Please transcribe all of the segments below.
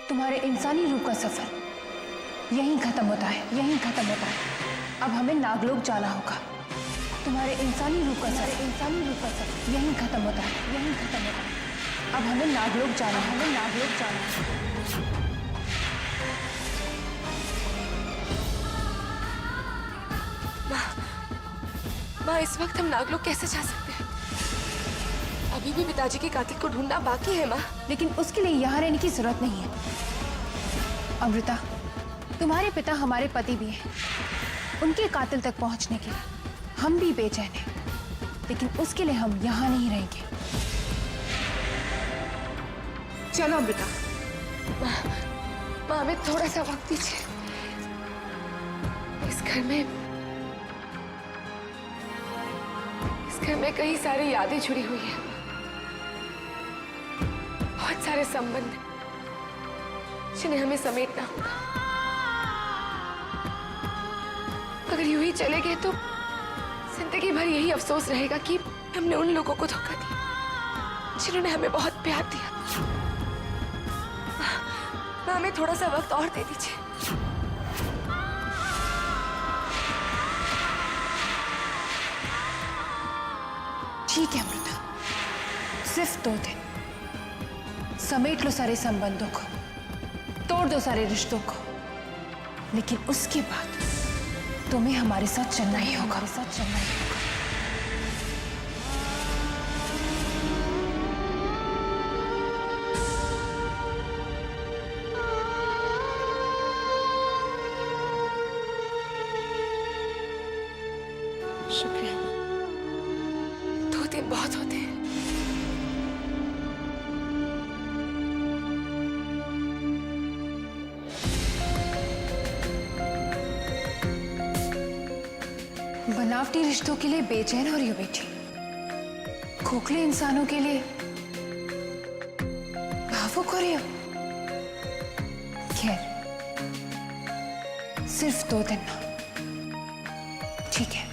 तुम्हारे इंसानी रूप का सफर यहीं खत्म होता है, यहीं खत्म होता है। अब हमें नागलोक जाना होगा। तुम्हारे इंसानी रूप का सफर यहीं खत्म होता है, यहीं खत्म होता है। अब हमें नागलोक जाना है, हमें नागलोक जाना है। माँ, इस वक्त हम नागलोक कैसे जा सकते हैं? अभी भी पिताजी के कातिल को ढूंढना बाकी है माँ। लेकिन उसके लिए यहाँ रहने की जरूरत नहीं है। अमृता, तुम्हारे पिता हमारे पति भी हैं। उनके कातिल तक पहुंचने के लिए हम भी बेचैन हैं, लेकिन उसके लिए हम यहाँ नहीं रहेंगे। चलो अमृता। माँ, हमें थोड़ा सा वक्त दीजिए। इस घर में कई सारी यादें जुड़ी हुई हैं, बहुत सारे संबंध जिन्हें हमें समेटना होगा। अगर यूं ही चले गए तो जिंदगी भर यही अफसोस रहेगा कि हमने उन लोगों को धोखा दिया जिन्होंने हमें बहुत प्यार दिया। माँ, हमें थोड़ा सा वक्त और दे दीजिए। ठीक है अमृता, सिर्फ 2 दिन। समेट लो सारे संबंधों को, तोड़ दो सारे रिश्तों को, लेकिन उसके बाद तुम्हें हमारे साथ चलना ही होगा, हमारे साथ चलना ही होगा। शुक्रिया। 2 दिन बहुत होते हैं। बनावटी रिश्तों के लिए बेचैन हो रही हो बेटी, खोखले इंसानों के लिए भावुक हो रही हो। खैर, सिर्फ 2 दिन ना, ठीक है।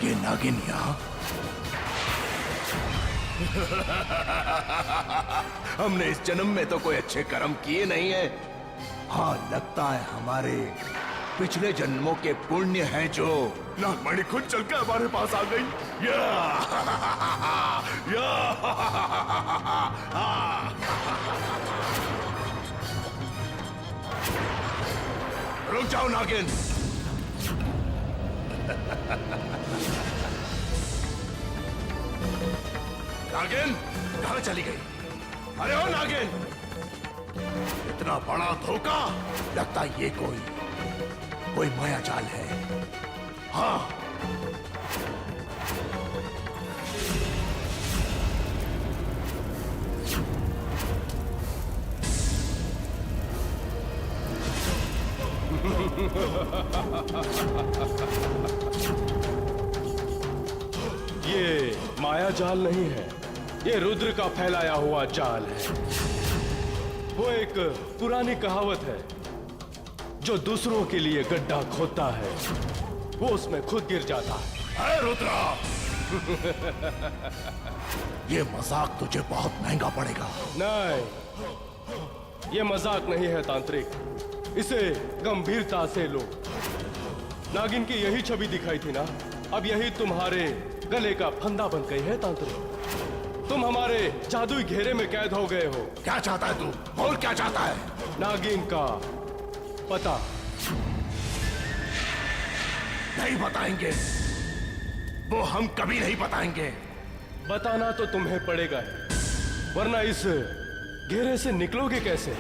ये नागिन यहाँ? हमने इस जन्म में तो कोई अच्छे कर्म किए नहीं है। हाँ, लगता है हमारे पिछले जन्मों के पुण्य हैं जो नागमणि खुद चल के हमारे पास आ गई। रुक जाओ नागिन। नागिन कहाँ चली गई? अरे ओ नागिन, इतना बड़ा धोखा! लगता ये कोई माया जाल है। हाँ, ये माया जाल नहीं है, ये रुद्र का फैलाया हुआ जाल है। वो एक पुरानी कहावत है, जो दूसरों के लिए गड्ढा खोदता है वो उसमें खुद गिर जाता है। अरे रुद्रा, ये मजाक तुझे बहुत महंगा पड़ेगा। नहीं, ये मजाक नहीं है तांत्रिक, इसे गंभीरता से लो। नागिन की यही छवि दिखाई थी ना, अब यही तुम्हारे गले का फंदा बन गई है तांत्रिक। तुम हमारे जादुई घेरे में कैद हो गए हो। क्या चाहता है तू? बोल, क्या चाहता है? नागिन का पता नहीं बताएंगे, वो हम कभी नहीं बताएंगे। बताना तो तुम्हें पड़ेगा ही, वरना इस घेरे से निकलोगे कैसे?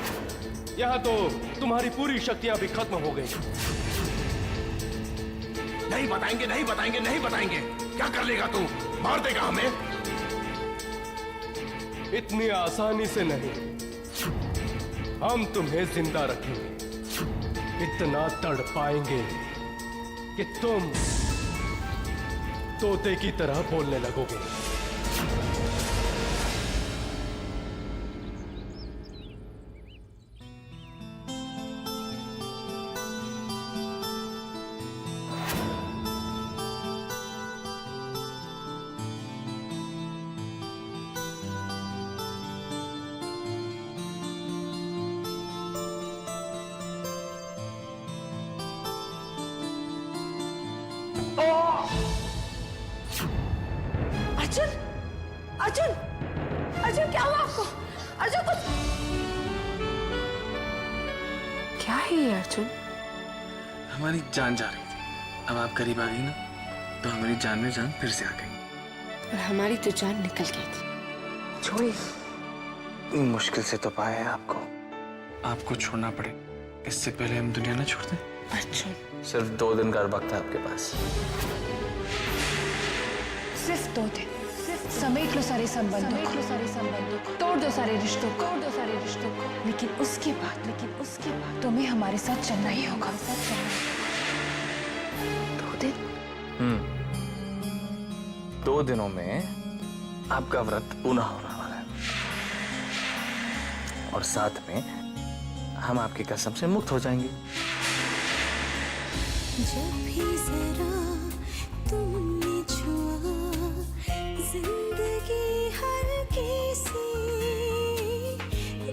यहाँ तो तुम्हारी पूरी शक्तियां भी खत्म हो गई। नहीं बताएंगे, नहीं बताएंगे, नहीं बताएंगे। क्या कर लेगा तू? मार देगा हमें? इतनी आसानी से नहीं, हम तुम्हें जिंदा रखेंगे। इतना तड़पाएंगे कि तुम तोते की तरह बोलने लगोगे। अर्जुन, अर्जुन, अर्जुन क्या हुआ आपको? अर्जुन कुछ क्या है ये अर्जुन? हमारी जान जा रही थी, अब आप करीब आ गई ना तो हमारी जान में जान फिर से आ गई। और हमारी तो जान निकल गई थी। छोड़िए। मुश्किल से तो पाया है आपको, आपको छोड़ना पड़े इससे पहले हम दुनिया ना छोड़ दें। अर्जुन सिर्फ 2 दिन का वक्त है आपके पास। सिर्फ 2 दिन, समेट लो सारे संबंधों को, तोड़ दो सारे रिश्तों को, लेकिन उसके बाद तुम्हें हमारे साथ चलना ही होगा। 2 दिन? 2 दिनों में आपका व्रत पूरा होने वाला है और साथ में हम आपकी कसम से मुक्त हो जाएंगे। जब भी जरा तुमने छुआ जिंदगी हल्की सी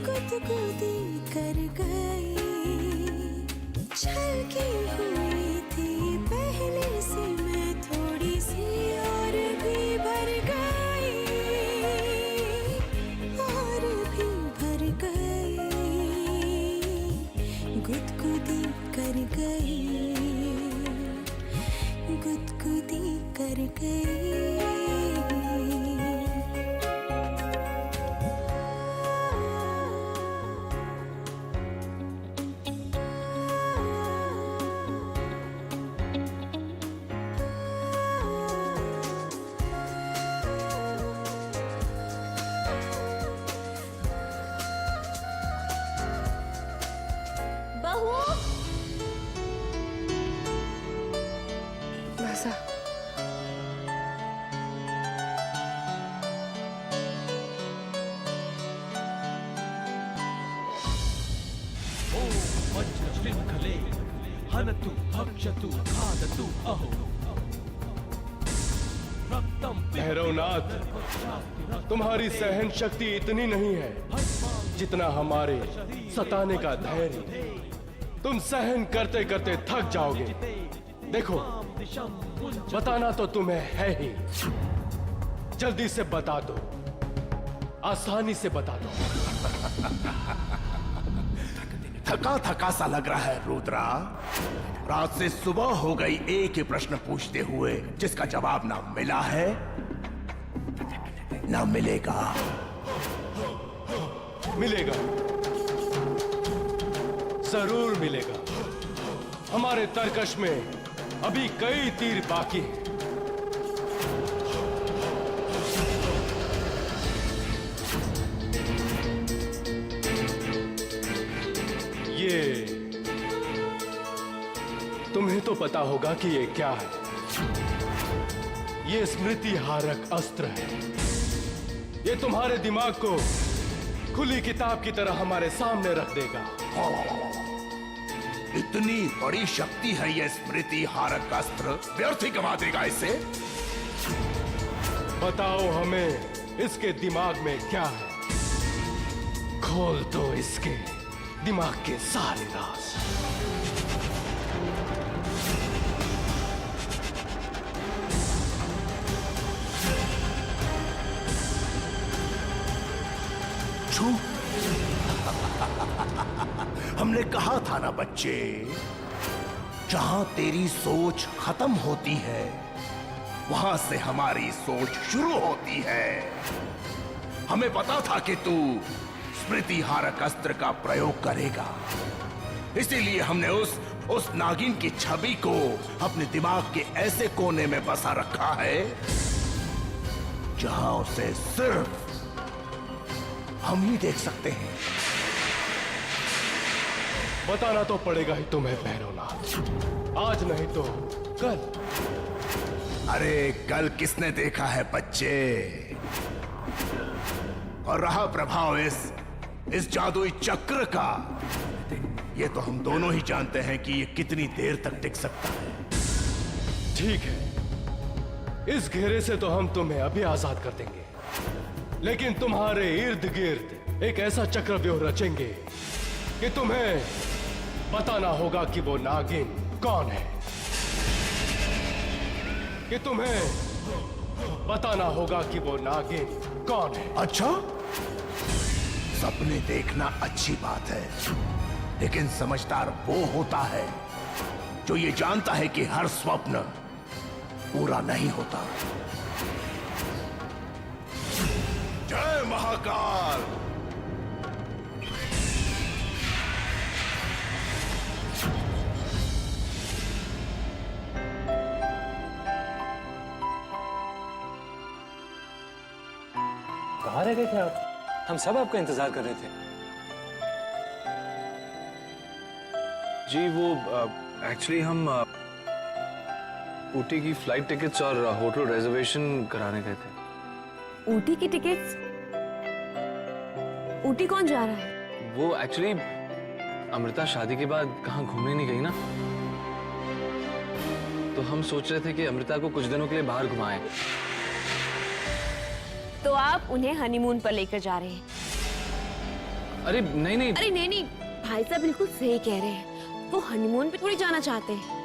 गुदगुदी कर गई, छलकी हुई थी पहले से मैं थोड़ी सी और भी भर गई, और भी भर गई, गुदगुदी कर गई, गुदगुदी कर गई। बहू भाषा शृंखले हनतु भक्षतु खादतु अहो रक्तम भैरवनाथ, तुम्हारी सहन शक्ति इतनी नहीं है जितना हमारे सताने का धैर्य। तुम सहन करते करते थक जाओगे। देखो, बताना तो तुम्हें है ही, जल्दी से बता दो, आसानी से बता दो। थका थका सा लग रहा है रुद्रा। रात से सुबह हो गई एक ही प्रश्न पूछते हुए, जिसका जवाब ना मिला है ना मिलेगा। मिलेगा, जरूर मिलेगा। हमारे तरकश में अभी कई तीर बाकी हैं। ये तुम्हें तो पता होगा कि ये क्या है। ये स्मृति हारक अस्त्र है। ये तुम्हारे दिमाग को खुली किताब की तरह हमारे सामने रख देगा। इतनी बड़ी शक्ति है ये स्मृति हारक अस्त्र, व्यर्थ ही गवा देगा इसे। बताओ हमें इसके दिमाग में क्या है। खोल दो इसके दिमाग के सारे राज। छू हमने कहा था ना बच्चे, जहां तेरी सोच खत्म होती है वहां से हमारी सोच शुरू होती है। हमें पता था कि तू स्मृति हारक अस्त्र का प्रयोग करेगा, इसीलिए हमने उस नागिन की छवि को अपने दिमाग के ऐसे कोने में बसा रखा है जहां उसे सिर्फ हम ही देख सकते हैं। बताना तो पड़ेगा ही तुम्हें भैरवनाथ, आज नहीं तो कल। अरे कल किसने देखा है बच्चे? और रहा प्रभाव इस जादुई चक्र का, ये तो हम दोनों ही जानते हैं कि ये कितनी देर तक टिक सकता है। ठीक है, इस घेरे से तो हम तुम्हें अभी आजाद कर देंगे, लेकिन तुम्हारे इर्द गिर्द एक ऐसा चक्रव्यूह रचेंगे कि तुम्हें बताना होगा कि वो नागिन कौन है, कि तुम्हें बताना होगा कि वो नागिन कौन है। अच्छा, सपने देखना अच्छी बात है, लेकिन समझदार वो होता है जो ये जानता है कि हर स्वप्न पूरा नहीं होता। जय महाकाल। कहाँ रह गए थे आप? हम सब आपका इंतजार कर रहे थे। जी वो एक्चुअली हम ऊटी की फ्लाइट टिकट्स और होटल रिजर्वेशन कराने गए थे। ऊटी की टिकट्स? ऊटी कौन जा रहा है? वो एक्चुअली अमृता शादी के बाद कहाँ घूमने नहीं गई ना, तो हम सोच रहे थे कि अमृता को कुछ दिनों के लिए बाहर घुमाएं। तो आप उन्हें हनीमून पर लेकर जा रहे हैं? अरे नहीं नहीं, अरे नहीं नहीं, भाई साहब बिल्कुल सही कह रहे हैं। वो हनीमून पे थोड़ी जाना चाहते हैं,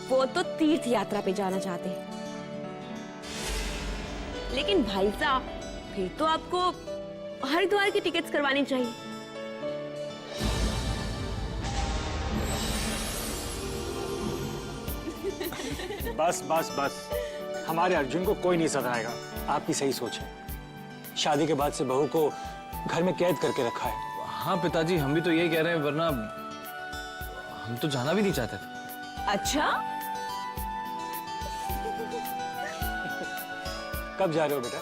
वो तो तीर्थ यात्रा पे जाना चाहते हैं। लेकिन भाई साहब, फिर तो आपको हरिद्वार की टिकट्स करवानी चाहिए। बस बस बस, हमारे अर्जुन को कोई नहीं सताएगा। आपकी सही सोच है। शादी के बाद से बहू को घर में कैद करके रखा है। हाँ पिताजी, हम भी तो यही कह रहे हैं, वरना हम तो जाना भी नहीं चाहते थे। अच्छा, कब जा रहे हो बेटा?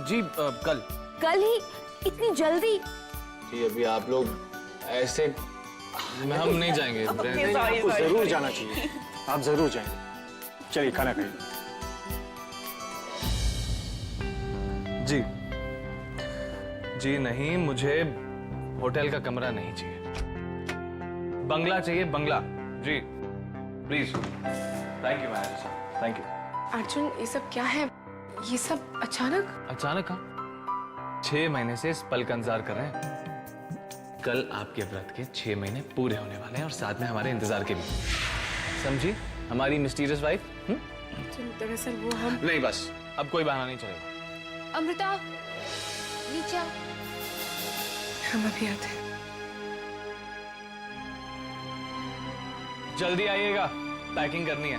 जी कल। कल ही? इतनी जल्दी? जी अभी आप लोग ऐसे, हम नहीं जाएंगे। आपको जरूर जाना चाहिए, आप जरूर जाएंगे। चलिए खाना खाइए। जी जी नहीं, मुझे होटल का कमरा नहीं चाहिए, बंगला चाहिए, बंगला। जी प्लीज। थैंक यू मैनेजर साहब, थैंक यू। अर्जुन, ये सब क्या है? ये सब अचानक? अचानक हाँ, 6 महीने से इस पल का इंतजार कर रहे हैं। कल आपके व्रत के 6 महीने पूरे होने वाले हैं और साथ में हमारे इंतजार के भी। समझी हमारी मिस्टीरियस वाइफ? दरअसल वो हम... नहीं बस, अब कोई बहाना नहीं चलेगा। अमृता, नीचे आओ। हम अभी आते हैं। जल्दी आइएगा, पैकिंग करनी है।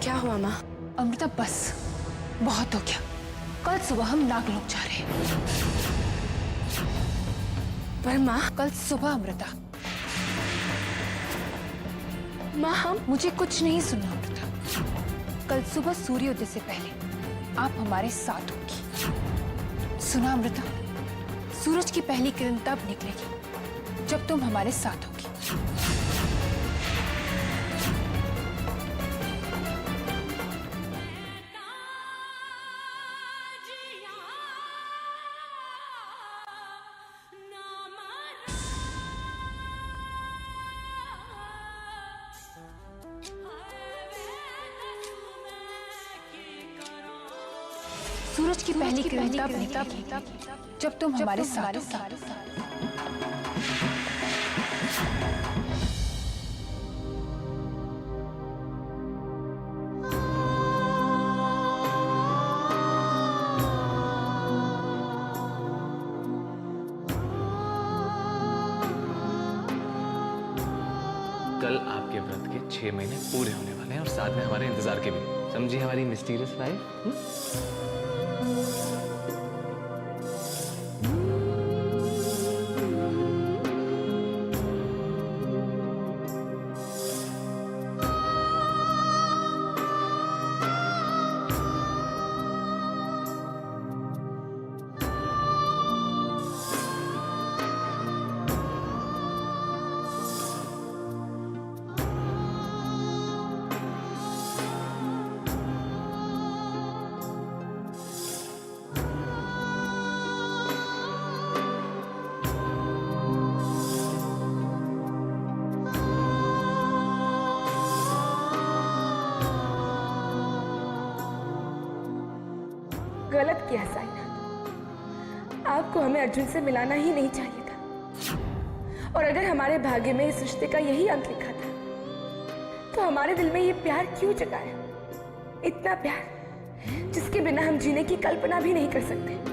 क्या हुआ माँ? अमृता बस, बहुत हो गया। कल सुबह हम नागलोक जा रहे हैं। पर माँ... कल सुबह अमृता। माँ हम... मुझे कुछ नहीं सुनना अमृता। कल सुबह सूर्योदय से पहले आप हमारे साथ होगी। सुना अमृता? सूरज की पहली किरण तब निकलेगी जब तुम हमारे साथ होगी। सूरज की पहली किरण तब निकलेगी जब तुम हमारे साथ होगी। कल आपके व्रत के 6 महीने पूरे होने वाले हैं और साथ में हमारे इंतजार के भी। समझी हमारी मिस्टीरियस वाइफ? गलत किया साईनाथ। को हमें अर्जुन से मिलाना ही नहीं चाहिए था। और अगर हमारे भाग्य में इस रिश्ते का यही अंत लिखा था, तो हमारे दिल में ये प्यार क्यों जगाया? इतना प्यार जिसके बिना हम जीने की कल्पना भी नहीं कर सकते।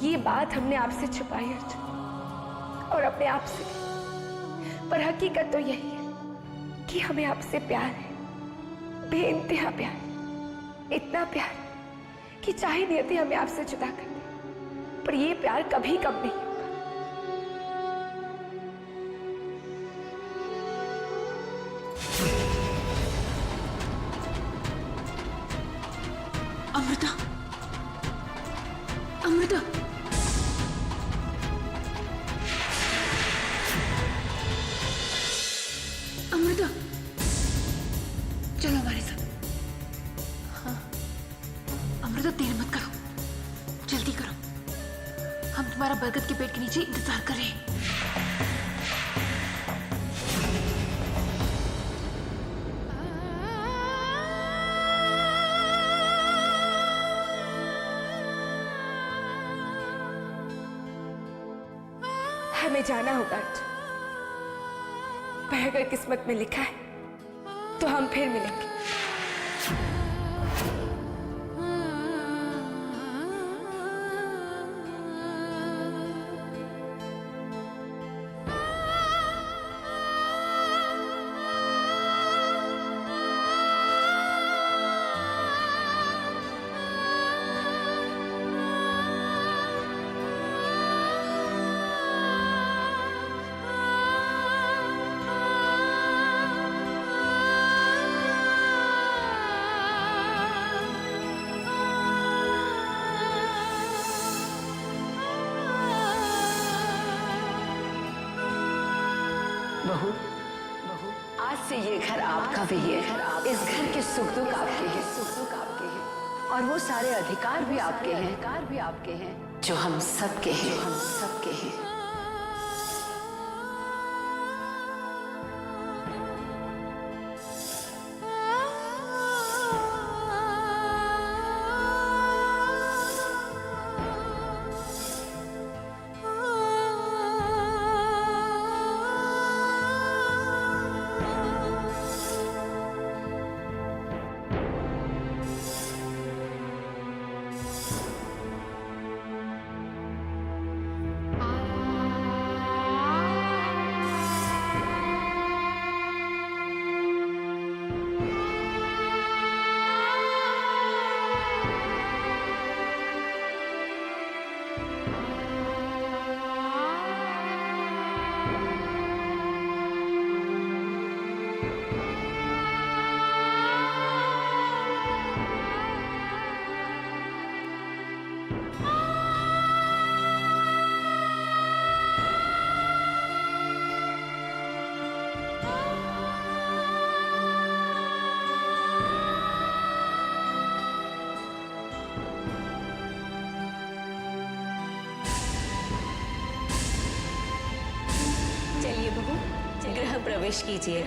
ये बात हमने आपसे छुपाई अर्जुन, और अपने आप से, पर हकीकत तो यही है कि हमें आपसे प्यार है, बेइंतहा प्यार, इतना प्यार कि चाहे नियति हमें आपसे जुदा कर दे, पर ये प्यार कभी कम नहीं होगा। अमृता, अमृता, अमृता, चलो हमारे साथ। हाँ, अमृता देर मत करो, जल्दी करो, हम तुम्हारा बरगद के पेड़ के नीचे इंतजार कर रहे हैं। हमें जाना होगा अर्जुन, पर अगर किस्मत में लिखा है तो हम फिर मिलेंगे। बहू, आज से ये घर आपका भी है। इस घर के सुख दुख आपके हैं, और वो सारे अधिकार भी आपके हैं, जो हम सबके हैं। चलिए बहू, गृह प्रवेश कीजिए।